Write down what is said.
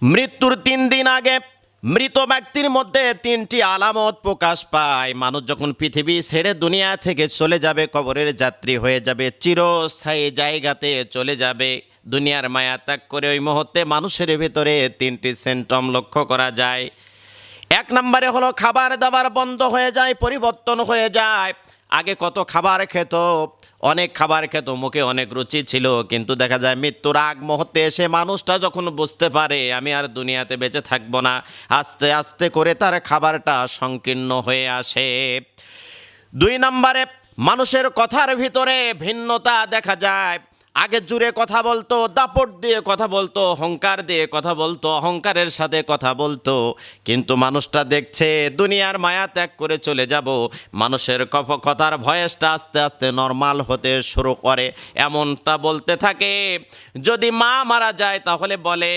মৃত্যুর 3 দিন আগে মৃত ব্যক্তির মধ্যে 3টি আলামত প্রকাশ পায়। মানুষ যখন পৃথিবী ছেড়ে দুনিয়া থেকে চলে যাবে, কবরের যাত্রী হয়ে যাবে, চিরস্থায়ী জায়গাতে চলে যাবে, দুনিয়ার মায়া ত্যাগ করে ওই মুহূর্তে মানুষের ভিতরে 3টি সিমটম লক্ষ্য করা যায়। 1 নম্বরে হলো খাবার দাবার বন্ধ হয়ে যায়, পরিবর্তন হয়ে যায়। আগে কত খাবার খেত, অনেক খাবার খেত, মুখে অনেক রুচি ছিল, কিন্তু দেখা যায় মৃত্যুর আগ মুহূর্তে এসে মানুষটা যখন বুঝতে পারে আমি আর দুনিয়াতে বেঁচে থাকবো না, আস্তে আস্তে করে তার খাবারটা সংকীর্ণ হয়ে আসে। 2 নম্বরে মানুষের কথার ভিতরে ভিন্নতা দেখা যায়। আগে জুড়ে কথা বলতো, দাপট দিয়ে কথা বলতো, অহংকার দিয়ে কথা বলতো, অহংকারের সাথে কথা বলতো, কিন্তু মানুষটা দেখছে দুনিয়ার মায়া ত্যাগ করে চলে যাব, মানুষের কথার ভয়েসটা আস্তে আস্তে নর্মাল হতে শুরু করে, এমনটা বলতে থাকে। যদি মা মারা যায় তাহলে বলে